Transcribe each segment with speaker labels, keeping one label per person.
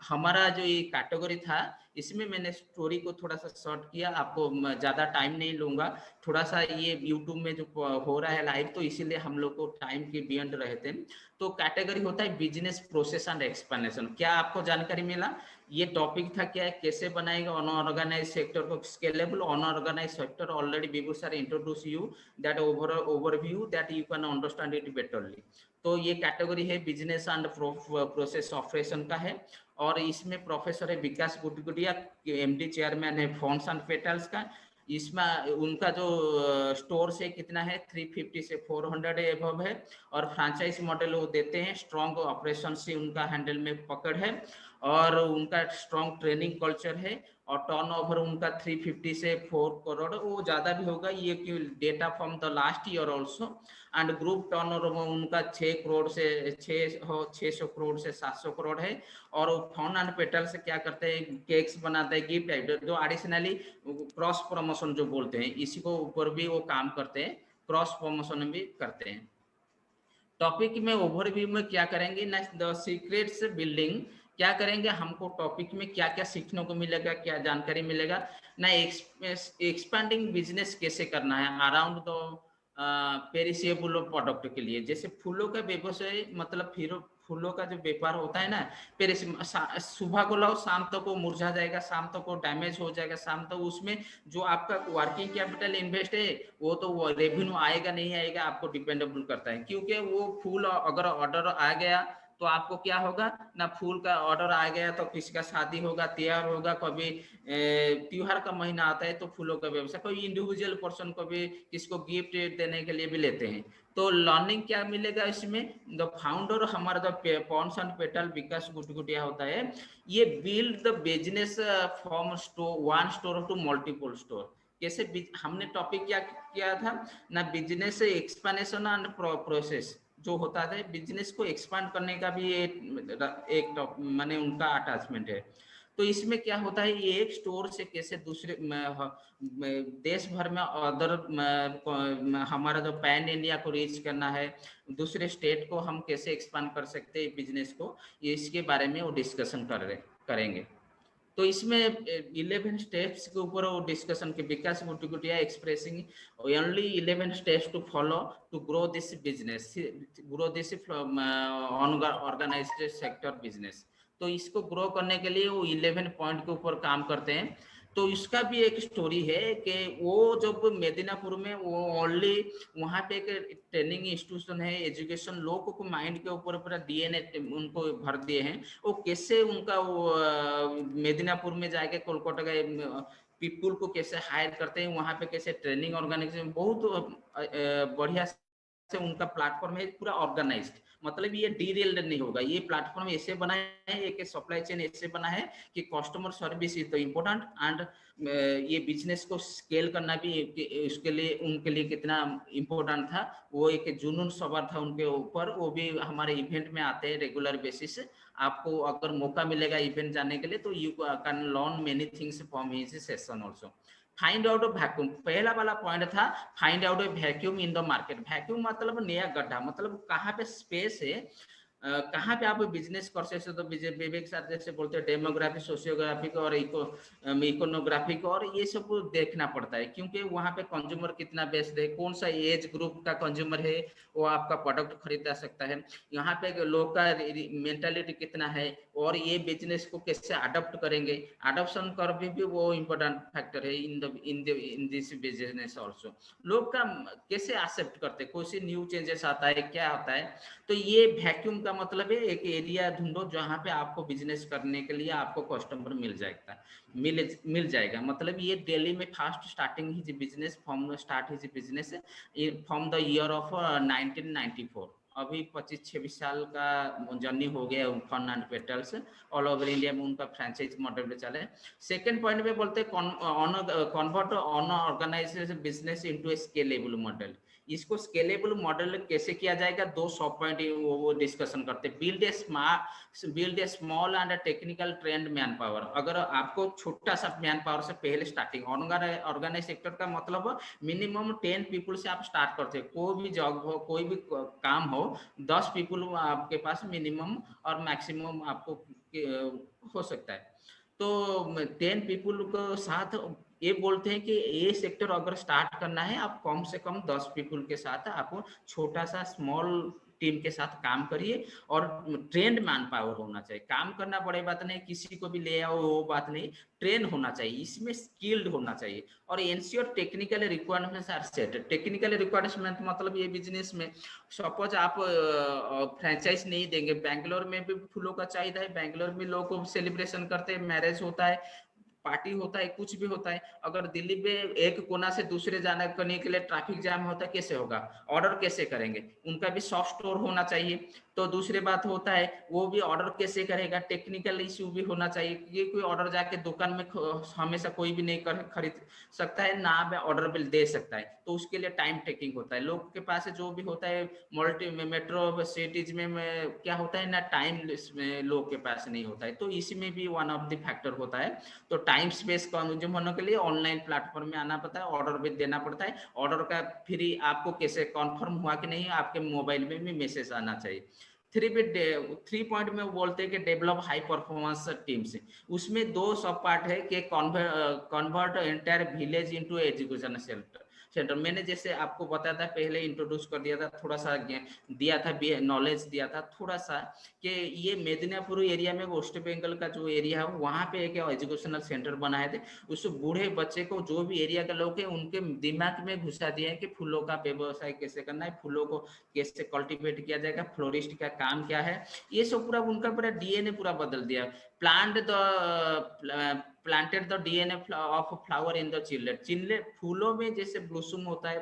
Speaker 1: हमारा जो ये कैटेगरी था, इसमें मैंने स्टोरी को थोड़ा सा शॉर्ट किया, आपको ज़्यादा टाइम नहीं लूँगा। थोड़ा सा ये यूट्यूब में जो हो रहा है लाइव, तो इसीलिए हम लोग को टाइम के बियॉन्ड रहे थे। तो कैटेगरी होता है बिजनेस प्रोसेस एंड एक्सप्लेनेशन। क्या आपको जानकारी मिला? ये टॉपिक था क्या है, कैसे बनाएगा अनऑर्गेनाइज सेक्टर को scalable. Unorganised sector already Vibhu sir introduce you that overview that you can understand it betterly. तो ये कैटेगरी है बिजनेस एंड प्रोसेस ऑपरेशन का है, और इसमें प्रोफेसर है विकास गुटगुटिया, एमडी चेयरमैन है फॉन्ट्स एंड पेटल्स का। इसमें उनका जो स्टोर से कितना है 350 से 400 एबव है, और फ्रेंचाइज मॉडल वो देते हैं। स्ट्रॉन्ग ऑपरेशन से उनका हैंडल में पकड़ है, और उनका स्ट्रॉन्ग ट्रेनिंग कल्चर है, और टर्नओवर उनका 350 से 4 करोड़, वो ज़्यादा भी होगा ये कि data from the last year also. And group turnover उनका 6 करोड़ से 600 करोड़ से 700 करोड़ है। और वो फॉन्ट एंड पेटल से क्या करते हैं, केक्स बनाते हैं, गिफ्ट आइटम, जो एडिशनली क्रॉस प्रमोशन जो बोलते हैं, इसी को ऊपर भी वो काम करते हैं, क्रॉस प्रमोशन भी करते हैं। टॉपिक में ओवरव्यू में क्या करेंगे ना, द सीक्रेट्स बिल्डिंग क्या करेंगे, हमको टॉपिक में क्या क्या सीखने को मिलेगा, क्या जानकारी मिलेगा ना। एक्सपेंडिंग बिजनेस कैसे करना है अराउंड द पेरिसेबल प्रोडक्ट के लिए। जैसे फूलों का व्यवसाय, मतलब फिर फूलों का जो व्यापार होता है ना, सुबह को लाओ शाम तक वो मुरझा जाएगा, शाम तक वो डैमेज हो जाएगा, शाम तक उसमें जो आपका वर्किंग कैपिटल इन्वेस्ट है वो तो वो रेवेन्यू आएगा नहीं आएगा, आपको डिपेंडेबल करता है। क्योंकि वो फूल अगर ऑर्डर आ गया तो आपको क्या होगा ना, फूल का ऑर्डर आ गया तो किसी का शादी होगा, त्योहार होगा, कभी त्योहार का महीना आता है तो फूलों का व्यवसाय, कोई इंडिविजुअल पर्सन को भी किसको गिफ्ट देने के लिए भी लेते हैं। तो लर्निंग क्या मिलेगा इसमें, द फाउंडर हमारा the ferns and petal Vikas Gutgutia होता है, ये build the business from store one store to multiple store. कैसे हमने टॉपिक क्या किया था ना, बिजनेस एक्सपेंशन एंड प्रोसेस जो होता है, बिजनेस को एक्सपांड करने का भी एक माने उनका अटैचमेंट है। तो इसमें क्या होता है, ये एक स्टोर से कैसे दूसरे देश भर में अदर हमारा जो पैन इंडिया को रीच करना है, दूसरे स्टेट को हम कैसे एक्सपांड कर सकते हैं बिजनेस को, इसके बारे में वो डिस्कशन करेंगे। तो इसमें 11 स्टेप्स के ऊपर वो डिस्कशन के Vikas Gutgutia expressing only 11 steps to follow to grow this business, grow this organised sector business. तो इसको ग्रो करने के लिए वो 11 पॉइंट के ऊपर काम करते हैं। तो इसका भी एक स्टोरी है कि वो जब मेदिनापुर में वो ओनली वहाँ पे एक ट्रेनिंग इंस्टीट्यूशन है, एजुकेशन लोगों को माइंड के ऊपर पूरा डीएनए उनको भर दिए हैं, वो कैसे उनका वो मेदिनापुर में जाके कोलकाता गए पीपुल को कैसे हायर करते हैं, वहाँ पे कैसे ट्रेनिंग ऑर्गेनाइजेशन बहुत बढ़िया से उनका प्लेटफॉर्म है, पूरा ऑर्गेनाइज्ड। मतलब ये डीरेल्ड नहीं होगा, ये प्लेटफॉर्म ऐसे बना है, एक सप्लाई चेन ऐसे बना है कि customer service is the important, and ये बिजनेस को स्केल करना भी उसके लिए उनके लिए कितना इम्पोर्टेंट था, वो एक जुनून सवार था उनके ऊपर। वो भी हमारे इवेंट में आते हैं रेगुलर बेसिस। आपको अगर मौका मिलेगा इवेंट जाने के लिए तो you can learn many things from his session also. Find out vacuum, पहला वाला पॉइंट था find out vacuum in the market. Vacuum मतलब नया गड्ढा, मतलब कहाँ पे स्पेस है, कहाँ पे आप बिजनेस कर सकते हो। तो विवेक सर जैसे बोलते हैं डेमोग्राफी, सोशियोग्राफिक और इकोनोग्राफिक, और ये सब देखना पड़ता है, क्योंकि वहाँ पे कंज्यूमर कितना बेस्ड है, कौन सा एज ग्रुप का कंज्यूमर है वो आपका प्रोडक्ट खरीदा सकता है, यहाँ पे लोग का मेंटालिटी कितना है, और ये बिजनेस को कैसे अडॉप्ट करेंगे। अडॉप्शन कर्व भी वो इम्पोर्टेंट फैक्टर है इन दिस बिजनेस ऑल्सो। लोग का कैसे एक्सेप्ट करते, कोई सी न्यू चेंजेस आता है, क्या आता है। तो ये वैक्यूम का मतलब है एक एरिया ढूंढो जहाँ पे आपको बिजनेस करने के लिए आपको कस्टमर मिल जाएगा। मतलब ये दिल्ली में first starting his business from start his business from the year of 1994। अभी 25-26 साल का जर्नी हो गया ferns and petals, all over India में उनका फ्रेंचाइज मॉडल पे चले। सेकेंड पॉइंट में बोलते हैं convert on organisation business into scalable model. इसको स्केलेबल मॉडल कैसे किया जाएगा, दो सब पॉइंट वो डिस्कशन करते हैं। Build a small and technical trend man power. अगर आपको छोटा सा मैन पावर से पहले स्टार्टिंग, ऑर्गेनाइज सेक्टर का मतलब मिनिमम 10 पीपल से आप स्टार्ट करते हो। कोई भी जॉब हो, कोई भी काम हो, 10 पीपल आपके पास मिनिमम और मैक्सिमम आपको हो सकता है। तो 10 पीपल को साथ ये बोलते हैं कि ये सेक्टर अगर स्टार्ट करना है, आप कम से कम 10 पीपल के साथ आप छोटा सा स्मॉल टीम के साथ काम करिए, और ट्रेंड मैन पावर होना चाहिए। काम करना बड़ी बात नहीं, किसी को भी ले आओ वो बात नहीं, ट्रेन होना चाहिए, इसमें स्किल्ड होना चाहिए। और ensure technical requirements are set. Technical requirement मतलब ये बिजनेस में सपोज आप फ्रेंचाइज नहीं देंगे, बैंगलोर में भी फूलों का चाहिए है, बैंगलोर में लोग सेलिब्रेशन करते हैं, मैरिज होता है, पार्टी होता है, कुछ भी होता है। अगर दिल्ली में एक कोना से दूसरे जाने करने के लिए ट्रैफिक जाम होता है, कैसे होगा, ऑर्डर कैसे करेंगे? उनका भी सॉफ्ट स्टोर होना चाहिए। तो दूसरी बात होता है वो भी ऑर्डर कैसे करेगा, टेक्निकल इश्यू भी होना चाहिए। ये कोई ऑर्डर जाके दुकान में हमेशा कोई भी नहीं खरीद सकता है ना, ऑर्डर बिल दे सकता है, तो उसके लिए टाइम टेकिंग होता है। लोग के पास जो भी होता है मल्टी मेट्रो सिटीज में क्या होता है ना, टाइम लोग के पास नहीं होता है, तो इसी में भी वन ऑफ द फैक्टर होता है। तो टाइम स्पेस कंज्यूम होने के लिए ऑनलाइन प्लेटफॉर्म में आना पड़ता है, ऑर्डर भी देना पड़ता है। ऑर्डर का फिर आपको कैसे कंफर्म हुआ कि नहीं, आपके मोबाइल में भी मैसेज आना चाहिए। 3 पॉइंट में वो बोलते हैं कि डेवलप हाई परफॉर्मेंस टीम्स। उसमें 2 सब पार्ट है कि convert entire village into education centre. मैंने जैसे आपको बताया था, पहले इंट्रोड्यूस कर दिया था, थोड़ा सा दिया था, नॉलेज दिया था थोड़ा सा, कि ये मेदिनीपुर एरिया में वेस्ट बंगाल का जो एरिया है वहाँ पे एक एजुकेशनल सेंटर बनाए थे। उस बूढ़े बच्चे को जो भी एरिया के लोग हैं उनके दिमाग में घुसा दिया है कि फूलों का व्यवसाय कैसे करना है, फूलों को कैसे कल्टीवेट किया जाएगा, फ्लोरिस्ट का काम क्या है, ये सब पूरा उनका पूरा डीएनए पूरा बदल दिया। Planted the DNA of flower in the children. फूलों में जैसे ब्लूसम होता है,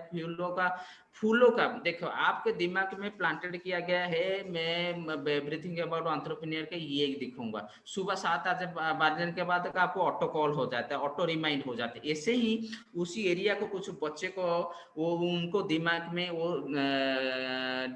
Speaker 1: फूलों का देखो आपके दिमाग में प्लांटेड किया गया है, मैं एवरीथिंग अबाउट एंटरप्रेन्योर के ये दिखूंगा। सुबह 7 बजने के बाद आपको ऑटो कॉल हो जाता है, ऑटो रिमाइंड हो जाता है। ऐसे ही उसी एरिया को कुछ बच्चे को वो उनको दिमाग में वो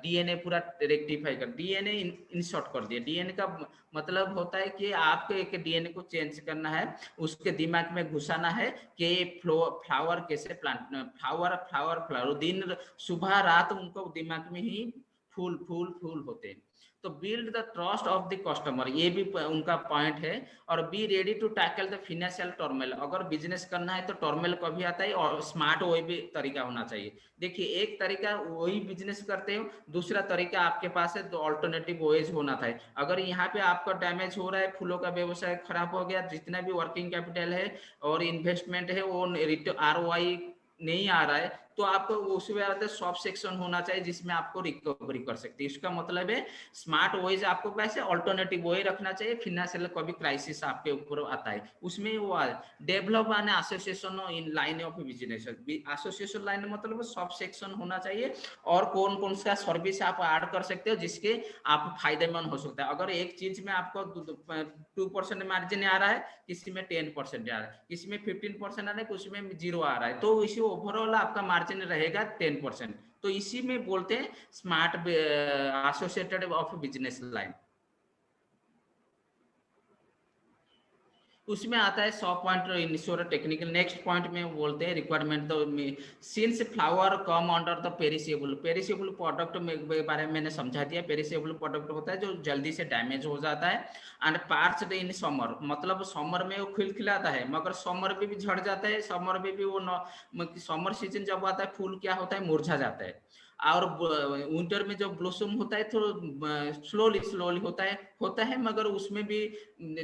Speaker 1: डीएनए पूरा रेक्टिफाई कर, डीएनए इंसर्ट कर दिया। डीएनए का मतलब होता है कि आपको एक डीएनए को चेंज करना है, उसके दिमाग में घुसाना है कि फ्लावर कैसे प्लांट, फ्लावर दिन सुबह रात उनको दिमाग में ही फूल फूल फूल होते हैं। तो build the trust of the customer, ये भी उनका पॉइंट है। और be ready to tackle the financial turmoil. अगर बिजनेस करना है तो टर्मोइल कभी आता है, और स्मार्ट वही भी तरीका होना चाहिए। देखिए एक तरीका वही बिजनेस करते हो, दूसरा तरीका आपके पास है, तो ऑल्टरनेटिव वेज होना था। अगर यहाँ पे आपका डैमेज हो रहा है, फूलों का व्यवसाय खराब हो गया, जितना भी वर्किंग कैपिटल है और इन्वेस्टमेंट है वो ROI नहीं आ रहा है, तो आपको उसमें सॉफ्ट सेक्शन होना चाहिए जिसमें आपको रिकवरी कर सकते हैं। इसका मतलब है स्मार्ट वेज आपको कैसे ऑल्टरनेटिव वे रखना चाहिए। फाइनेंशियल कभी क्राइसिस आपके ऊपर आता है, उसमें वो develop an association in line of business. Association line मतलब सॉफ्ट सेक्शन होना चाहिए, और कौन कौन सा सर्विस आप ऐड कर सकते हो जिसके आप फायदेमंद हो सकता है। अगर एक चीज में आपको 2% मार्जिन आ रहा है, किसी में 10% आ रहा है, किसी में 15% आ रहा है, कुछ में 0 आ रहा है, तो इसी ओवरऑल आपका मार्जिन रहेगा 10%। तो इसी में बोलते हैं smart associated of business line. उसमें आता है 100 point ensure technical. Next point में बोलते हैं requirement since flower come under the perishable product में बारे में मैंने समझा दिया। पेरिसेबल प्रोडक्ट होता है जो जल्दी से डैमेज हो जाता है। एंड पार्च्ड इन समर, मतलब समर में वो खिलखिलाता है मगर समर में भी झड़ जाता है, समर में भी वो समर सीजन जब आता है फूल क्या होता है, मुरझा जाता है। और विंटर में जो ब्लॉसम होता है तो स्लोली स्लोली होता है मगर उसमें भी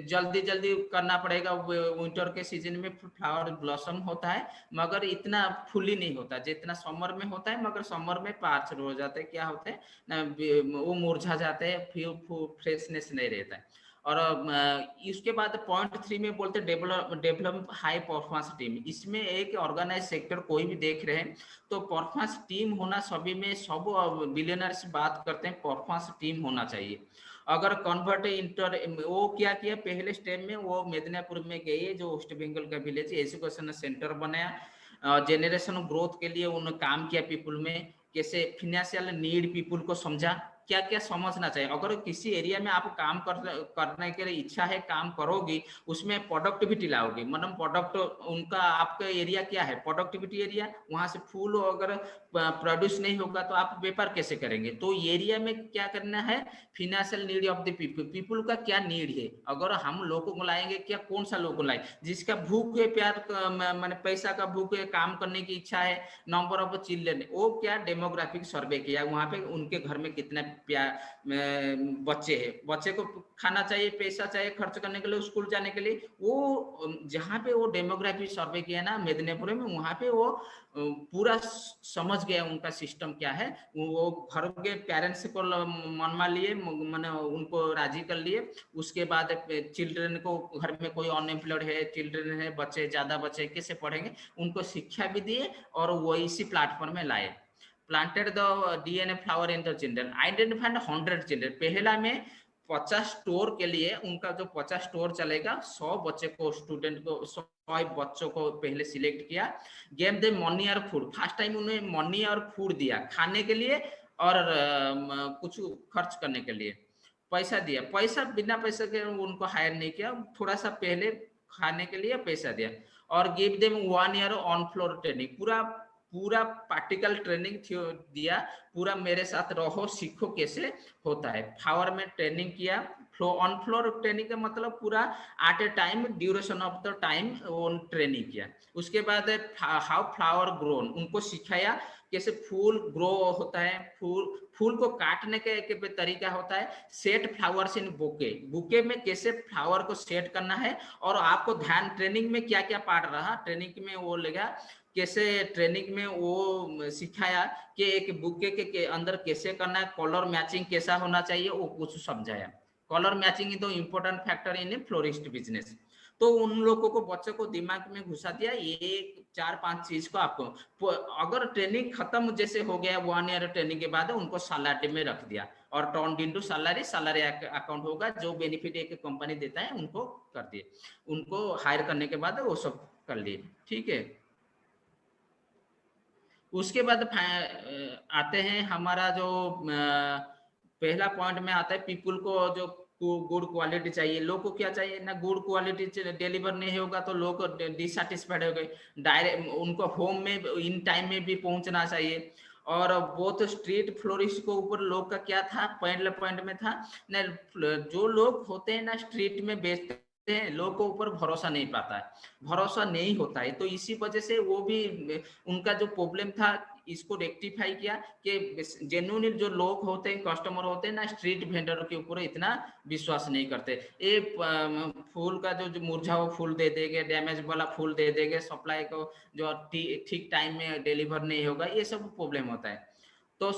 Speaker 1: जल्दी जल्दी करना पड़ेगा। विंटर के सीजन में फ्लावर ब्लॉसम होता है मगर इतना फुली नहीं होता जितना समर में होता है, मगर समर में पार्च हो जाते हैं, क्या होते हैं ना, वो मुरझा जाते हैं, फिर फ्रेशनेस नहीं रहता है। और इसके बाद पॉइंट 3 में बोलते हैं डेवलप हाई परफॉर्मेंस टीम। इसमें एक ऑर्गेनाइज सेक्टर कोई भी देख रहे हैं तो परफॉर्मेंस टीम होना सभी में, सब बिलियनर्स बात करते हैं परफॉर्मेंस टीम होना चाहिए। अगर कन्वर्ट इंटर वो क्या किया पहले स्टेप में, वो मेदिनीपुर में गए जो वेस्ट बंगाल का विलेज एजुकेशन सेंटर बनाया, जेनरेशन ग्रोथ के लिए उन्होंने काम किया पीपुल में, कैसे फाइनेंशियल नीड पीपुल को समझा क्या क्या समझना चाहिए। अगर किसी एरिया में आप काम करने के लिए इच्छा है, काम करोगी, उसमें प्रोडक्टिविटी लाओगे, मतलब प्रोडक्ट उनका आपका एरिया क्या है, प्रोडक्टिविटी एरिया, वहां से फूल अगर प्रोड्यूस नहीं होगा तो आप व्यापार कैसे करेंगे। तो एरिया में क्या करना है, financial need of the people, people का क्या नीड है। अगर हम लोगों को लाएंगे, क्या कौन सा लोग को लाए, जिसका भूख है, प्यार मैंने पैसा का भूख है, काम करने की इच्छा है, नंबर ऑफ चिल्ड्रन, वो क्या डेमोग्राफिक सर्वे किया, वहां पे उनके घर में कितने बच्चे हैं, बच्चे को खाना चाहिए, पैसा चाहिए खर्च करने के लिए, स्कूल जाने के लिए, वो जहाँ पे वो डेमोग्राफिक सर्वे किया ना मेदिनीपुर में, वहां पे वो पूरा समझ गया उनका सिस्टम क्या है। वो घर के पेरेंट्स को मनमा लिए, मैंने उनको राजी कर लिए। उसके बाद चिल्ड्रन को, घर में कोई अनएम्प्लॉयड है, चिल्ड्रन है, बच्चे ज्यादा बच्चे कैसे पढ़ेंगे, उनको शिक्षा भी दिए और वो इसी प्लेटफॉर्म में लाए। Planted the DNA flower in the children, identified 100 children. पहला में 50 स्टोर के लिए उनका जो 50 स्टोर चलेगा, 100 बच्चे को, स्टूडेंट को, 100 बच्चों को पहले सिलेक्ट किया। गेम दे मनी और फूड, फर्स्ट टाइम उन्हें मनी और फूड दिया खाने के लिए और कुछ खर्च करने के लिए पैसा दिया। पैसा बिना पैसे के उनको हायर नहीं किया, थोड़ा सा पहले खाने के लिए पैसा दिया। और give them 1 year on floor training, पूरा पूरा प्रैक्टिकल ट्रेनिंग दिया, पूरा मेरे साथ रहो, सीखो कैसे होता है। फ्लावर में ट्रेनिंग किया, ऑन फ्लोर ट्रेनिंग का मतलब पूरा at a time, duration of the time training किया। उसके बाद हाउ फ्लावर ग्रोन, उनको सिखाया कैसे फूल ग्रो होता है, फूल को काटने का एक तरीका होता है, set flowers in bouquet, bouquet में कैसे फ्लावर को सेट करना है। और आपको ध्यान, ट्रेनिंग में क्या क्या पार्ट रहा, ट्रेनिंग में वो लेगा कैसे, ट्रेनिंग में वो सिखाया कि एक बुके के अंदर कैसे करना है, कलर मैचिंग कैसा होना चाहिए, वो कुछ समझाया। Colour matching is the important factor in A florist business. तो उन लोगों को, बच्चों को दिमाग में घुसा दिया ये 4-5 चीज को। आपको अगर ट्रेनिंग खत्म जैसे हो गया 1 ईयर ट्रेनिंग के बाद, उनको सैलरी में रख दिया और turn into salary, salary account होगा, जो बेनिफिट एक कंपनी देता है उनको कर दिए, उनको हायर करने के बाद वो सब कर लिए। ठीक है, उसके बाद आते हैं हमारा जो पहला पॉइंट में आता है, पीपल को जो गुड क्वालिटी चाहिए। लोग को क्या चाहिए ना, गुड क्वालिटी डिलीवर नहीं होगा तो लोग डिससेटिस्फाइड हो गए। डायरेक्ट उनको होम में इन टाइम में भी पहुंचना चाहिए। और बोथ स्ट्रीट फ्लोरिस्ट को ऊपर लोग का क्या था, पहले पॉइंट में था ना, जो लोग होते हैं ना स्ट्रीट में बेचते हैं, लोग को ऊपर भरोसा नहीं पाता है, भरोसा नहीं होता है। तो इसी वजह से वो भी, उनका जो प्रॉब्लम था, इसको रेक्टिफाई किया कि जेन्युइन जो लोग होते हैं, कस्टमर होते हैं ना, स्ट्रीट वेंडर के ऊपर इतना विश्वास नहीं करते। ये फूल का जो मुरझा हुआ फूल दे देंगे, डैमेज वाला फूल दे देंगे, सप्लाई को जो ठीक टाइम में डिलीवर नहीं होगा, ये सब प्रॉब्लम होता है। तो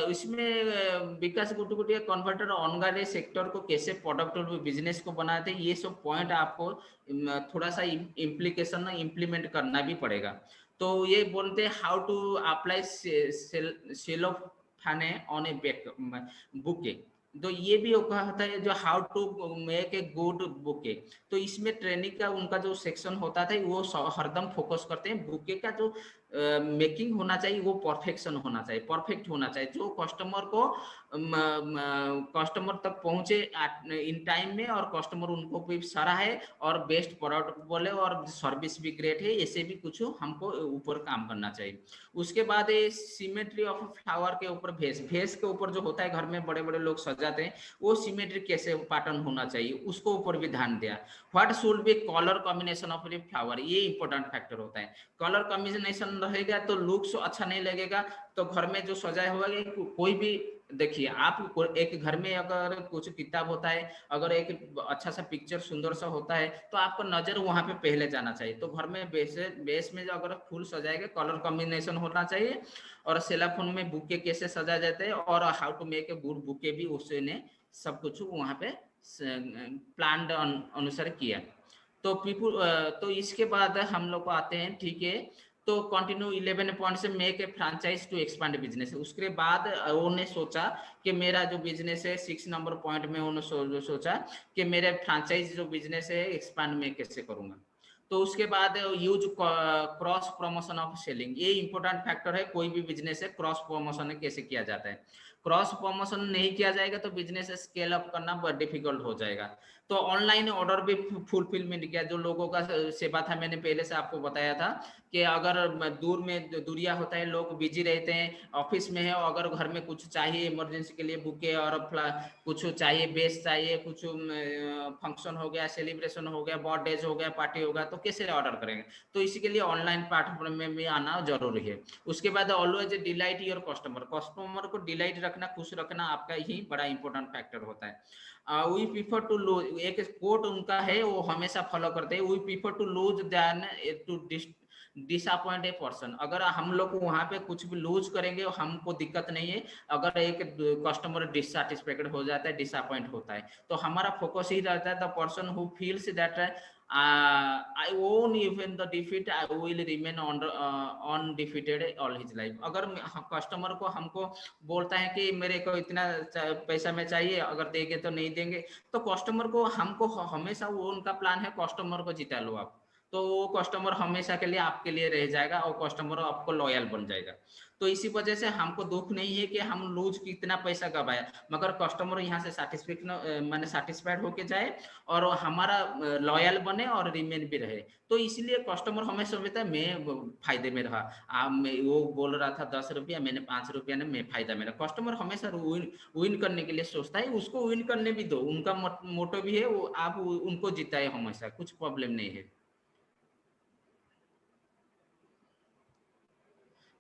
Speaker 1: इसमें विकास गुटगुटिया कन्वर्टर ऑनगारे सेक्टर को कैसे प्रोडक्ट और बिजनेस को बनाते हैं, ये सब पॉइंट आपको थोड़ा सा इम्प्लीकेशन इम्प्लीमेंट करना भी पड़ेगा। तो ये बोलते हैं how to apply cellophane on a bouquet. तो ये भी होता है जो how to make a good bouquet. तो इसमें ट्रेनिंग का उनका जो सेक्शन होता था, वो हरदम फोकस करते हैं बुके का जो मेकिंग होना चाहिए, वो परफेक्शन होना चाहिए, परफेक्ट होना चाहिए, जो कस्टमर को कस्टमर तक पहुंचे इन टाइम में, और कस्टमर उनको भी सराहे और बेस्ट प्रोडक्ट बोले और सर्विस भी ग्रेट है, ऐसे भी कुछ हमको ऊपर काम करना चाहिए। उसके बाद ये सिमेट्री ऑफ फ्लावर के ऊपर, भेस भेस के ऊपर जो होता है, घर में बड़े बड़े लोग सजाते हैं, वो सिमेट्री कैसे पैटर्न होना चाहिए, उसको ऊपर भी ध्यान दिया। What should be colour combination of a flower, ये इंपॉर्टेंट फैक्टर होता है। कलर कॉम्बिनेशन रहेगा तो लुक्स अच्छा नहीं लगेगा, तो घर में जो सजाया हुआ है, कोई भी देखिए, आप एक घर में अगर कुछ किताब होता है, अगर एक अच्छा सा पिक्चर सुंदर सा होता है, तो आपको नजर वहां पे पहले जाना चाहिए। तो घर में बेस में जो अगर फूल सजाएगा, कलर कॉम्बिनेशन होना चाहिए। और सेलाफोन में बुके कैसे सजाए जाते हैं, और how to make a good bouquet भी उसने सब कुछ वहां पे प्लान अनुसार किया। तो पीपुल, तो इसके बाद हम लोग को आते हैं, ठीक है। तो कंटिन्यू 11 पॉइंट से make a franchise to expand business. उसके बाद उन्होंने सोचा कि मेरा जो बिजनेस है, 6 नंबर पॉइंट में उन्होंने सोचा कि मेरे फ्रेंचाइज जो बिजनेस है एक्सपांड में कैसे करूंगा। तो उसके बाद use cross promotion of selling, ये इंपॉर्टेंट फैक्टर है, कोई भी बिजनेस है क्रॉस प्रमोशन कैसे किया जाता है। क्रॉस प्रमोशन नहीं किया जाएगा तो बिजनेस स्केल अप करना बहुत डिफिकल्ट हो जाएगा। तो ऑनलाइन ऑर्डर भी फुलफिलमेंट किया, जो लोगों का सेवा था, मैंने पहले से आपको बताया था कि अगर दूर में दूरिया होता है, लोग बिजी रहते हैं, ऑफिस में है, और अगर घर में कुछ चाहिए इमरजेंसी के लिए बुके और कुछ चाहिए, बेस चाहिए, कुछ फंक्शन हो गया, सेलिब्रेशन हो गया, बर्थडेज हो गया, पार्टी हो गया, तो कैसे ऑर्डर करेंगे? तो इसी के लिए ऑनलाइन प्लेटफॉर्म में भी आना जरूरी है। उसके बाद always delight your customer, customer को डिलाइट रखना, खुश रखना आपका ही बड़ा इंपॉर्टेंट फैक्टर होता है। वी प्रीफर टू लूज, एक कोट उनका है वो हमेशा फॉलो करते हैं, we prefer to lose than to disappoint a person. अगर हम लोग वहां पे कुछ भी लूज करेंगे हमको दिक्कत नहीं है, अगर एक कस्टमर डिससेटिस्फाइड हो जाता है, डिसअपॉइंट होता है, तो हमारा फोकस ही रहता है the person who feels that I won even the defeat, I will remain on undefeated all his life। अगर कस्टमर को हमको बोलता है कि मेरे को इतना पैसा में चाहिए, अगर देंगे तो नहीं देंगे, तो कस्टमर को हमको हमेशा वो उनका प्लान है कस्टमर को जिता लो आप, तो वो कस्टमर हमेशा के लिए आपके लिए रह जाएगा और कस्टमर आपको लॉयल बन जाएगा। तो इसी वजह से हमको दुख नहीं है कि हम लूज कितना पैसा गवाया, मगर कस्टमर यहाँ से सेटिस्फेक्शन माने सेटिस्फाइड होके जाए और हमारा लॉयल बने और रिमेन भी रहे। तो इसलिए कस्टमर हमेशा समझता है मैं फायदे में रहा। वो बोल रहा था 10 रुपया, मैंने 5 रुपया ने मैं फायदा मेरा। कस्टमर हमेशा विन करने के लिए सोचता है, उसको विन करने भी दो, उनका मोटो भी है वो, आप उनको जिताए हमेशा, कुछ प्रॉब्लम नहीं है।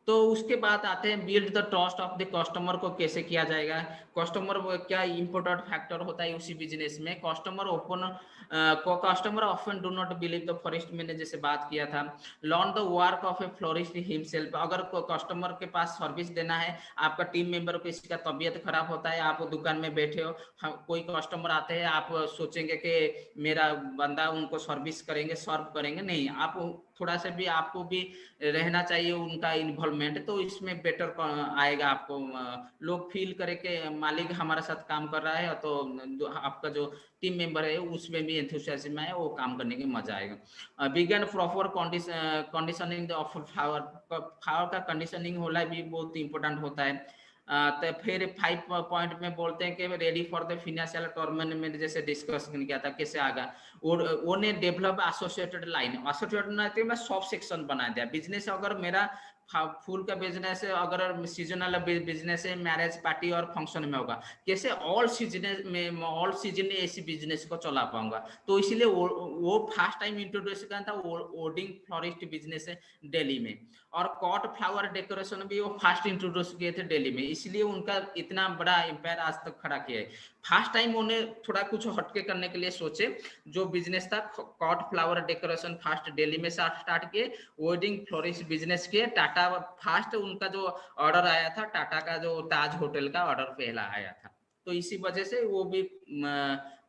Speaker 1: तो उसके बाद आते हैं build the trust of the customer को कैसे किया जाएगा। कस्टमर क्या इंपॉर्टेंट फैक्टर होता है उसी बिजनेस में। Customer often do not believe the forest, मैंने जैसे बात किया था। Learn the work of A florist himself, अगर कस्टमर के पास सर्विस देना है, आपका टीम मेंबर को किसी का तबीयत खराब होता है, आप दुकान में बैठे हो, कोई कस्टमर आते हैं, आप सोचेंगे कि मेरा बंदा उनको सर्विस करेंगे, सर्व करेंगे, नहीं, आप थोड़ा सा भी आपको भी रहना चाहिए उनका इन्वॉल्वमेंट, तो इसमें बेटर आएगा आपको। लोग फील करे कि मालिक हमारे साथ काम कर रहा है, तो आपका जो टीम मेंबर है उसमें भी एंथुसियाज्म है, वो काम करने की मजा आएगा। Begin proper conditioning of flower, flower का कंडीशनिंग होना भी बहुत इंपॉर्टेंट होता है। तो फिर 5 पॉइंट में बोलते हैं कि ready for the financial Terman में जैसे डिस्कस किया था कैसे आगा, और वो ने डेवलप एसोसिएटेड लाइन, एसोसिएटेड ना मैं सब सेक्शन बना दिया बिजनेस। अगर मेरा फूल का बिजनेस है, अगर सीजनल बिजनेस है, मैरिज पार्टी और फंक्शन में होगा, कैसे ऑल सीजन में ऑल सीजन ऐसी बिजनेस को चला पाऊंगा। तो इसलिए वो फर्स्ट टाइम इंट्रोड्यूस किया था ओडिंग फ्लोरिस्ट बिजनेस है दिल्ली में, और कॉट फ्लावर डेकोरेशन भी वो फास्ट इंट्रोड्यूस किए थे दिल्ली में, इसलिए उनका इतना बड़ा एम्पायर आज तक खड़ा किया है। फर्स्ट टाइम उन्हें थोड़ा कुछ हटके करने के लिए सोचे, जो बिजनेस था cut flower decoration first Delhi में स्टार्ट किए, वेडिंग फ्लोरिस्ट बिजनेस किए। टाटा फास्ट उनका जो ऑर्डर आया था, टाटा का जो ताज होटल का ऑर्डर पहला आया था, तो इसी वजह से वो भी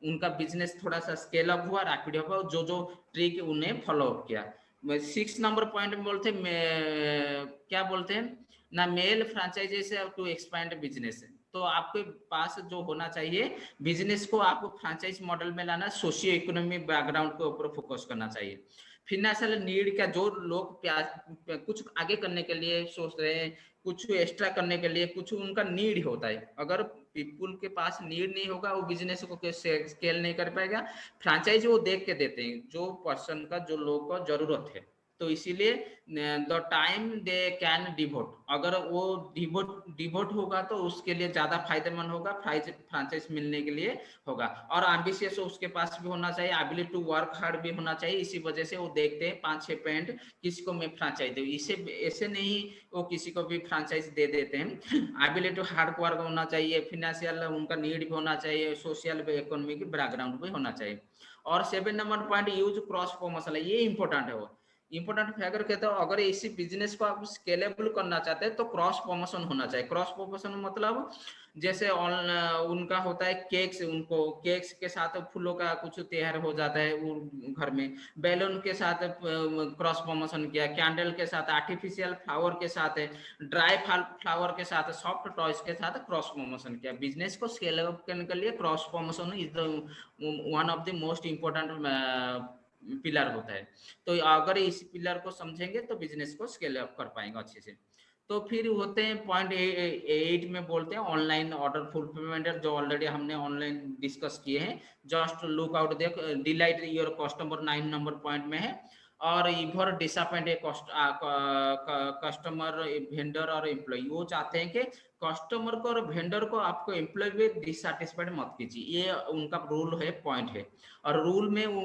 Speaker 1: उनका बिजनेस थोड़ा सा स्केल अप हुआ, रैपिड हुआ, जो जो ट्रिक उन्हें फॉलो अप किया। 6 नंबर पॉइंट में बोलते हैं क्या बोलते हैं ना, मेल फ्रेंचाइजी से टू एक्सपैंड बिजनेस। तो आपके पास जो होना चाहिए बिजनेस को आपको फ्रेंचाइज मॉडल में लाना, सोशियो इकोनॉमिक बैकग्राउंड के ऊपर फोकस करना चाहिए। फिनेंशियल नीड का जो लोग कुछ आगे करने के लिए सोच रहे हैं, कुछ एक्स्ट्रा करने के लिए, कुछ उनका नीड होता है, अगर पीपुल के पास नीड नहीं होगा वो बिजनेस को स्केल नहीं कर पाएगा। फ्रेंचाइज वो देख के देते हैं जो पर्सन का, जो लोग को जरूरत है, तो इसीलिए the time they can devote, अगर वो डिवोट होगा तो उसके लिए ज्यादा फायदेमंद होगा, फ्रेंचाइज मिलने के लिए होगा। और एम्बिशियस उसके पास भी होना चाहिए, एबिलिटी टू वर्क हार्ड भी होना चाहिए। इसी वजह से वो देखते हैं 5-6 पॉइंट किसी को मैं फ्रेंचाइज दूं, इसे ऐसे नहीं वो किसी को भी फ्रेंचाइज दे देते हैं। एबिलिटी टू हार्ड वर्क होना चाहिए, फाइनेंशियल उनका नीड भी होना चाहिए, सोशल इकोनॉमिक बैकग्राउंड भी होना चाहिए। और 7 number point use cross promotion, ये इंपॉर्टेंट है। वो इंपॉर्टेंट फैक्टर कहते हो, अगर इसी बिजनेस को आप स्केलेबल करना चाहते हैं तो क्रॉस प्रमोशन होना चाहिए। क्रॉस प्रमोशन मतलब जैसे उनका होता है केक्स, उनको केक्स के साथ फूलों का कुछ त्योहार हो जाता है वो घर में, बैलून के साथ क्रॉस प्रमोशन किया, कैंडल के साथ, आर्टिफिशियल फ्लावर के साथ, ड्राई फ्लावर के साथ, सॉफ्ट टॉयज के साथ क्रॉस प्रमोशन किया। बिजनेस को स्केल अप करने के लिए cross promotion is the one of the most important pillar होता है। तो अगर इस पिलर को समझेंगे तो बिजनेस को स्केल अप कर पाएंगे अच्छे से। तो फिर होते हैं पॉइंट 8 में बोलते हैं ऑनलाइन ऑर्डर फुलफिलमेंट, जो ऑलरेडी हमने ऑनलाइन डिस्कस किए हैं। जस्ट लुक आउट देख delight your customer 9 number point में है। और इधर डिसअपॉइंट कस्टमर, वेंडर और एम्प्लॉय। वो चाहते हैं कि कस्टमर को और वेंडर को, आपको एम्प्लॉय भी डिससेटिस्फाइड मत कीजिए, ये उनका रूल है, पॉइंट है। और रूल में वो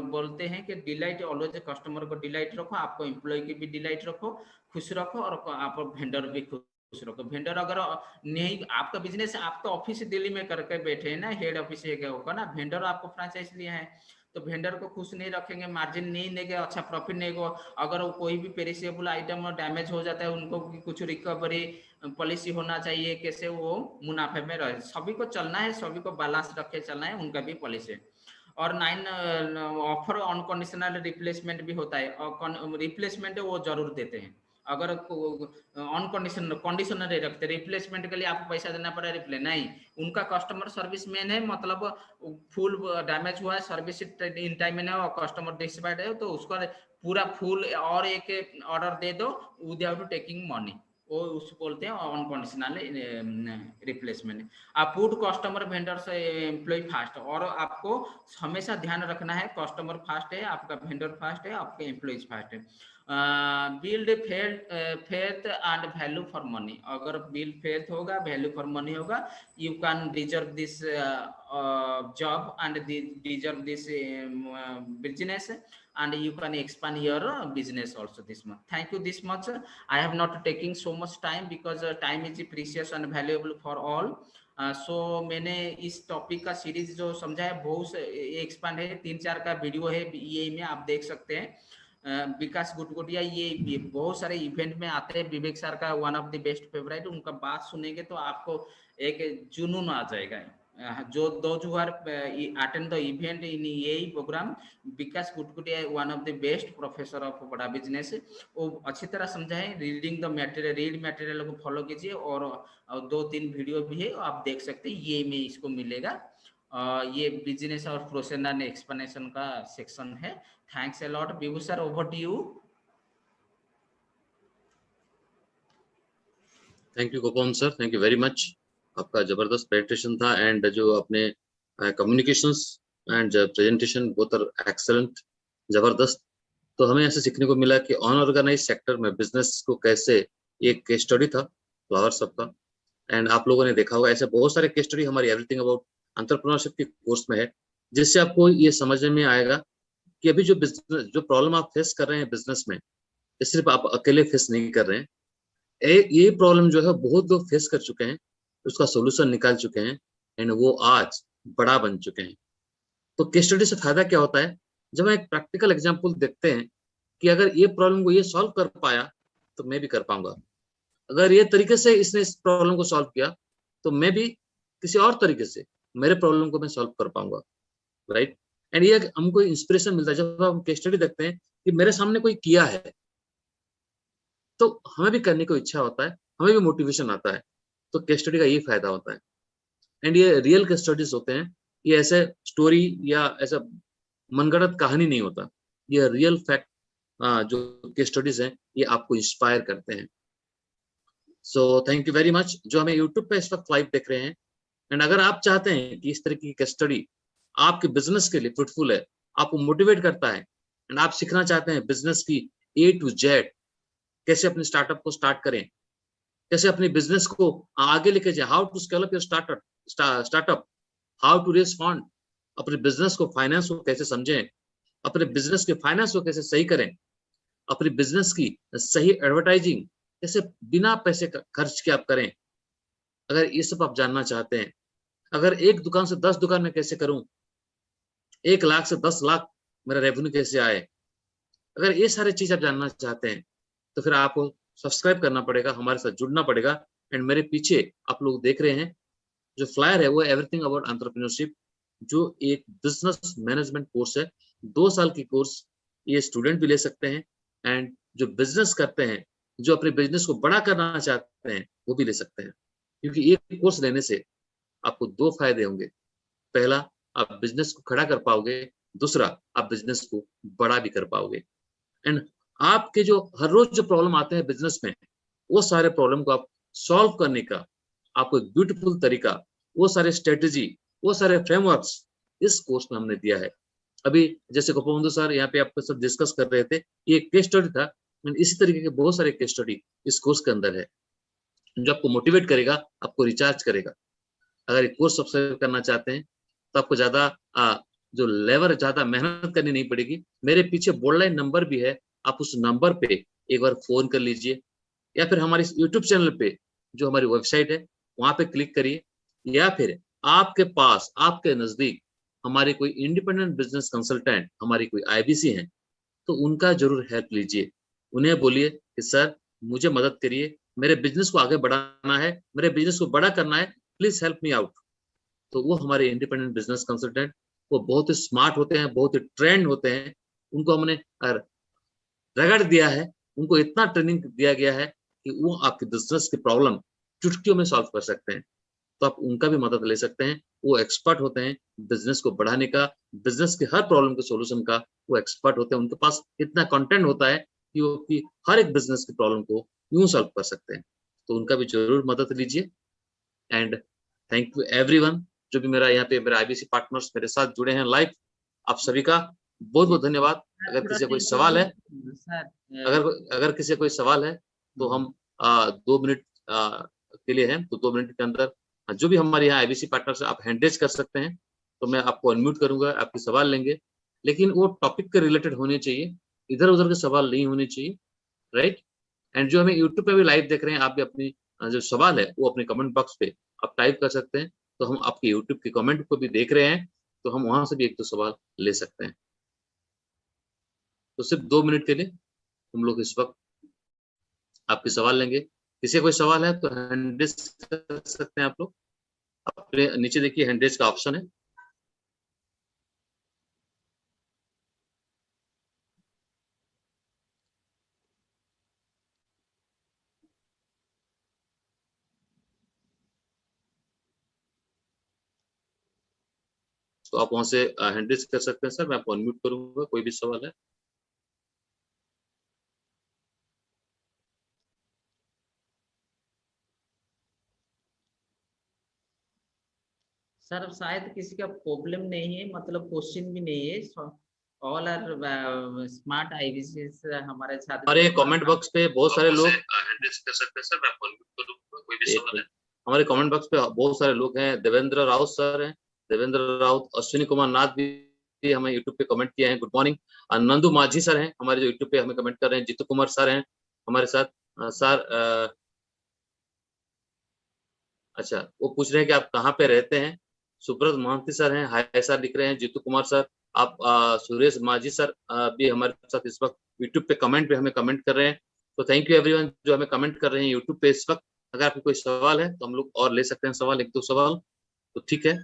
Speaker 1: बोलते हैं कि डिलाइट ऑलवेज, कस्टमर को डिलाइट रखो, आपको एम्प्लॉय की भी डिलाइट रखो, खुश रखो, और आप वेंडर भी खुश रखो। वेंडर अगर नहीं, आपका बिजनेस, आप तो ऑफिस दिल्ली में करके बैठे हैं ना, हेड ऑफिस होगा ना, वेंडर आपको फ्रेंचाइज लिया है, तो वेंडर को खुश नहीं रखेंगे, मार्जिन नहीं देंगे, अच्छा प्रॉफिट नहीं हो। अगर कोई भी पेरिसेबल आइटम डैमेज हो जाता है, उनको कुछ रिकवरी पॉलिसी होना चाहिए, कैसे वो मुनाफे में रहे। सभी को चलना है, सभी को बैलेंस रखे चलना है, उनका भी पॉलिसी है। और 9 ऑफर अनकंडीशनल रिप्लेसमेंट भी होता है, और रिप्लेसमेंट वो जरूर देते हैं। अगर अनकंडीशनल, कंडीशनल नहीं रखते, रिप्लेसमेंट के लिए आपको पैसा देना पड़ा, रिप्लेस नहीं। उनका कस्टमर सर्विस मैन है, मतलब फुल डैमेज हुआ है, सर्विस इन टाइम में नहीं, और कस्टमर डिससाटिस्फाइड है, तो उसका पूरा फुल और एक ऑर्डर दे दो विदाउट टेकिंग मनी, वो उस बोलते हैं अनकंडीशनल रिप्लेसमेंट। आप पुट कस्टमर वेंडर से एम्प्लॉय फास्ट, और आपको हमेशा ध्यान रखना है, कस्टमर फास्ट है, आपका वेंडर फास्ट है, आपके एम्प्लॉयज फास्ट है। Build faith and value for money. अगर बिल्ड फेथ होगा, वैल्यू फॉर मनी होगा, you can deserve this job and deserve this business, and you can expand your business also this month. Thank you this much. I have not taking so much time because time is precious and valuable for all. So मैंने इस topic का series जो समझा है, बहुत expand है, 3-4 का video है ये में, आप देख सकते हैं। विकास गुटगुटिया ये बहुत सारे इवेंट में आते हैं, विवेक सर का one of the best favourite, उनका बात सुनेंगे तो आपको एक जुनून आ जाएगा। जो those who are attend the event in यही program, Vikas Gutgutia one of the best professor of बड़ा बिजनेस, वो अच्छी तरह समझाए। Reading the material, read material को फॉलो कीजिए, और 2-3 वीडियो भी है, आप देख सकते हैं, ये में इसको मिलेगा। ये बिजनेस और प्रोसेस एक्सप्लेनेशन का सेक्शन है। Thanks a lot. Vibhu sir, over to you.
Speaker 2: Thank you Gopam sir, thank you very much. आपका जबरदस्त प्रेजेंटेशन था, एंड जो आपने communications and presentation both are excellent, जबरदस्त। तो हमें ऐसे सीखने को मिला कि अनऑर्गेनाइज सेक्टर में बिजनेस को कैसे, एक केस स्टडी था फ्लावर सब का, एंड आप लोगों ने देखा होगा ऐसे बहुत सारे केस स्टडी हमारी एवरीथिंग अबाउट एंटरप्रेन्योरशिप के कोर्स में है, जिससे आपको ये समझ में आएगा कि अभी जो बिजनेस, जो प्रॉब्लम आप फेस कर रहे हैं बिजनेस में, ये सिर्फ आप अकेले फेस नहीं कर रहे हैं, ये प्रॉब्लम जो है बहुत लोग फेस कर चुके हैं, उसका सोल्यूशन निकाल चुके हैं, एंड वो आज बड़ा बन चुके हैं। तो केस स्टडी से फायदा क्या होता है, जब हम एक प्रैक्टिकल एग्जांपल देखते हैं कि अगर ये प्रॉब्लम को ये सॉल्व कर पाया तो मैं भी कर पाऊंगा, अगर ये तरीके से इसने इस प्रॉब्लम को सॉल्व किया तो मैं भी किसी और तरीके से मेरे प्रॉब्लम को मैं सॉल्व कर पाऊंगा, राइट। एंड ये हमको इंस्पिरेशन मिलता है जब हम केस स्टडी देखते हैं कि मेरे सामने कोई किया है, तो हमें भी करने को इच्छा होता है, हमें भी मोटिवेशन आता है। तो केस स्टडी का ये फायदा होता है, एंड ये रियल केस स्टडीज होते हैं, ये ऐसे स्टोरी या ऐसा मनगढ़ंत कहानी नहीं होता, ये रियल फैक्ट जो केस स्टडीज हैं ये आपको इंस्पायर करते हैं। So thank you very much जो हमें यूट्यूब पे इस वक्त लाइव देख रहे हैं, एंड अगर आप चाहते हैं कि इस तरह की केस स्टडी आपके बिजनेस के लिए फ्रूटफुल है, आपको मोटिवेट करता है, एंड आप सीखना चाहते हैं बिजनेस की A to Z, कैसे अपने स्टार्टअप को स्टार्ट करें, कैसे अपने बिजनेस को आगे लेके जाए, how to scale up your startup, how to raise fund, अपने बिजनेस को फाइनेंस को कैसे समझें, अपने बिजनेस के फाइनेंस को कैसे सही करें, अपने बिजनेस की सही एडवर्टाइजिंग कैसे बिना पैसे खर्च के आप करें, अगर ये सब आप जानना चाहते हैं, अगर एक दुकान से 10 दुकान में कैसे करूं, 1 लाख से 10 लाख मेरा रेवेन्यू कैसे आए, अगर ये सारी चीज आप जानना चाहते हैं तो फिर आपको सब्सक्राइब करना पड़ेगा, हमारे साथ जुड़ना पड़ेगा। एंड मेरे पीछे आप लोग देख रहे हैं जो फ्लायर है वो एवरीथिंग अबाउट एंटरप्रेन्योरशिप, जो एक बिजनेस मैनेजमेंट कोर्स है, 2 साल की कोर्स, ये स्टूडेंट भी ले सकते हैं, एंड जो बिजनेस करते हैं, जो अपने बिजनेस को बड़ा करना चाहते हैं वो भी ले सकते हैं, क्योंकि ये कोर्स लेने से आपको 2 फायदे होंगे। पहला, आप बिजनेस को खड़ा कर पाओगे, दूसरा आप बिजनेस को बड़ा भी कर पाओगे। एंड आपके जो हर रोज जो प्रॉब्लम आते हैं बिजनेस में, वो सारे प्रॉब्लम को आप सॉल्व करने का आपको एक ब्यूटीफुल तरीका, वो सारे स्ट्रेटेजी, वो सारे फ्रेमवर्क्स इस कोर्स में हमने दिया है। अभी जैसे गोपबंधु सर यहाँ पे आपके साथ डिस्कस कर रहे थे, ये केस स्टडी था, इसी तरीके के बहुत सारे केस स्टडी इस कोर्स के अंदर है जो आपको मोटिवेट करेगा, आपको रिचार्ज करेगा। अगर ये कोर्स सब्सक्राइब करना चाहते हैं तो आपको ज्यादा जो लेबर ज्यादा मेहनत करनी नहीं पड़ेगी। मेरे पीछे बोर्डलाइन नंबर भी है, आप उस नंबर पे एक बार फोन कर लीजिए, या फिर हमारे यूट्यूब चैनल पे जो हमारी वेबसाइट है वहां पे क्लिक करिए, या फिर आपके पास आपके नजदीक हमारे कोई इंडिपेंडेंट बिजनेस कंसल्टेंट, हमारी कोई आईबीसी है तो उनका जरूर हेल्प लीजिए। उन्हें बोलिए कि सर मुझे मदद करिए, मेरे बिजनेस को आगे बढ़ाना है, मेरे बिजनेस को बड़ा करना है, प्लीज हेल्प मी आउट। तो वो हमारे इंडिपेंडेंट बिजनेस कंसल्टेंट, वो बहुत ही स्मार्ट होते हैं, बहुत ही ट्रेंड होते हैं, उनको हमने रगड़ दिया है, उनको इतना ट्रेनिंग दिया गया है कि वो आपके बिजनेस की प्रॉब्लम चुटकियों में सॉल्व कर सकते हैं। तो आप उनका भी मदद ले सकते हैं, वो एक्सपर्ट होते हैं बिजनेस को बढ़ाने का, बिजनेस के हर प्रॉब्लम के सॉल्यूशन का वो एक्सपर्ट होते हैं। उनके पास इतना कंटेंट होता है कि वो की हर एक बिजनेस की प्रॉब्लम को यूं सॉल्व कर सकते हैं। तो उनका भी जरूर मदद लीजिए। एंड थैंक यू एवरीवन जो भी मेरा यहाँ पे मेरे आईबीसी पार्टनर्स मेरे साथ जुड़े हैं लाइव, आप सभी का बहुत बहुत धन्यवाद। अगर किसी कोई सवाल है, अगर किसी कोई सवाल है तो हम 2 मिनट के लिए हैं, तो 2 मिनट के अंदर जो भी हमारे यहाँ आईबीसी पार्टनर्स आप हैंड रेज कर सकते हैं, तो मैं आपको अनम्यूट करूंगा, आपके सवाल लेंगे, लेकिन वो टॉपिक के रिलेटेड होने चाहिए, इधर उधर के सवाल नहीं होने चाहिए, राइट। एंड जो हमें यूट्यूब पे भी लाइव देख रहे हैं, आप भी अपनी जो सवाल है वो अपने कमेंट बॉक्स पे आप टाइप कर सकते हैं, तो हम आपके यूट्यूब के कमेंट को भी देख रहे हैं, तो हम वहां से भी एक दो सवाल ले सकते हैं। तो सिर्फ 2 मिनट के लिए हम लोग इस वक्त आपके सवाल लेंगे। किसी का कोई सवाल है तो हैंड रेज कर सकते हैं आप लोग, अपने नीचे देखिए हैंड रेज का ऑप्शन है। तो आप वहां से हैंड रेज कर सकते हैं। सर मैं आपको अनम्यूट करूंगा, कोई भी सवाल है।
Speaker 1: सर शायद किसी का प्रॉब्लम नहीं है, मतलब क्वेश्चन भी नहीं है, ऑल आर स्मार्ट आईबीसी हमारे साथ।
Speaker 2: हमारे कमेंट बॉक्स पे बहुत सारे लोग हैंड रेज कर सकते हैं। सर मैं आपको अनम्यूट करूंगा, कोई भी सवाल है। हमारे कमेंट बॉक्स पे बहुत सारे लोग हैं, देवेंद्र राउत सर हैं, देवेंद्र राउत, अश्विनी कुमार नाथ भी हमें यूट्यूब पे कमेंट किए हैं, गुड मॉर्निंग। नंदू माझी सर हैं हमारे जो यूट्यूब पे हमें कमेंट कर रहे हैं, जीतू कुमार सर हैं हमारे साथ। सर अच्छा वो पूछ रहे हैं कि आप कहाँ पे रहते हैं। सुब्रत मोहंती सर हैं, हाय सर लिख रहे हैं, जीतू कुमार सर। आप सुरेश माझी सर भी हमारे साथ इस वक्त यूट्यूब पे कमेंट पे हमें कमेंट कर रहे हैं। तो थैंक यू एवरीवन जो हमें कमेंट कर रहे हैं यूट्यूब पे इस वक्त। अगर आपको कोई सवाल है तो हम लोग और ले सकते हैं सवाल, एक दो सवाल, तो ठीक है।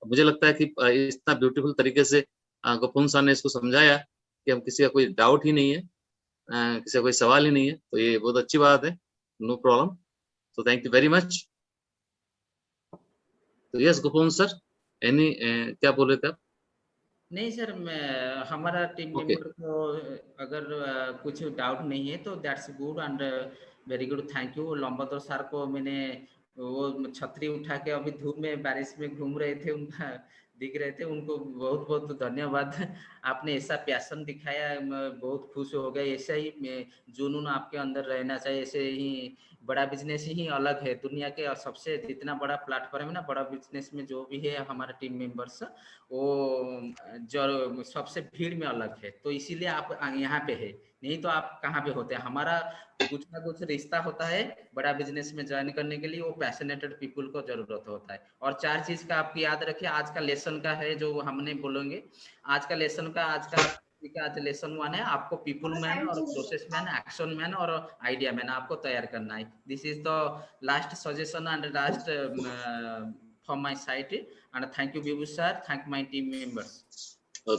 Speaker 2: मुझे लगता है कि इतना ब्यूटीफुल तरीके से गोपन सर ने इसको समझाया कि हम किसी का कोई डाउट ही नहीं है, किसी का कोई सवाल ही नहीं है, तो ये बहुत अच्छी बात है, नो प्रॉब्लम। तो थैंक यू वेरी मच। तो यस गोपन सर, एनी क्या बोल रहे थे आप?
Speaker 1: नहीं सर, मैं हमारा टीम
Speaker 2: ओके
Speaker 1: मेंबर को अगर कुछ डाउट नहीं है तो that's good and very good, thank you. Lambodar sir को मैंने वो छतरी उठा के अभी धूप में बारिश में घूम रहे थे, उनका दिख रहे थे, उनको बहुत बहुत धन्यवाद। आपने ऐसा पैशन दिखाया, मैं बहुत खुश हो गया। ऐसा ही जुनून आपके अंदर रहना चाहिए, ऐसे ही बड़ा बिजनेस ही अलग है दुनिया के सबसे, जितना बड़ा प्लेटफॉर्म है ना बड़ा बिजनेस में, जो भी है हमारा टीम मेंबर्स वो जो सबसे भीड़ में अलग है, तो इसीलिए आप यहाँ पे है, नहीं तो आप कहाँ पे होते हैं। हमारा कुछ ना कुछ रिश्ता होता है बड़ा बिजनेस में ज्वाइन करने के लिए, वो पैशनेटेड पीपल को जरूरत होता है। और 4 चीज का आप याद रखिए, आज का लेसन का है जो हमने बोलेंगे, आज का लेसन का आज लेसन 1 है, आपको पीपल मैन और प्रोसेस मैन, एक्शन मैन और आइडिया मैन आपको तैयार करना है। This is the last suggestion and last from my side, and thank you Vibhu sir, thank my team members.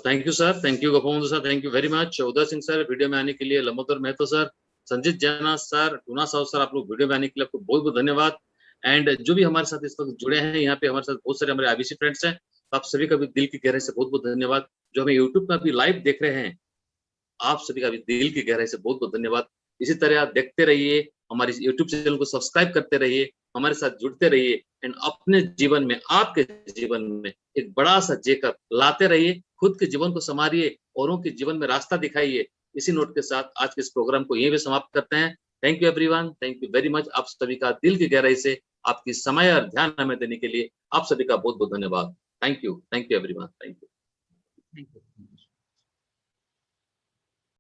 Speaker 2: Thank you sir, thank you Gopabandhu sir, thank you very much. Uday Singh sir video में आने के लिए, Lambodar Mahato sir, Sanjeet जैना sir, tuna Sahu sir, आप लोग video में आने के लिए आपको बहुत बहुत धन्यवाद। एंड जो भी हमारे साथ इस वक्त जुड़े हैं यहाँ पे, हमारे साथ बहुत सारे हमारे आईबीसी फ्रेंड्स हैं, तो आप सभी का भी दिल की गहराई से बहुत बहुत धन्यवाद। जो हमें यूट्यूब पर भी लाइव देख रहे हैं, आप सभी का भी दिल की गहराई से बहुत बहुत धन्यवाद। इसी तरह आप देखते रहिए हमारे YouTube चैनल को सब्सक्राइब करते रहिए, हमारे साथ जुड़ते रहिए एंड अपने जीवन में, आपके जीवन में एक बड़ा सा जेकअप लाते रहिए, खुद के जीवन को संवारिए, औरों के जीवन में रास्ता दिखाइए। इसी नोट के साथ आज के इस प्रोग्राम को यहीं पे समाप्त करते हैं। Thank you everyone, thank you very much. आप सभी का दिल की गहराई से आपकी समय और ध्यान हमें देने के लिए आप सभी का बहुत बहुत धन्यवाद। Thank you everyone, thank you.
Speaker 1: Thank you.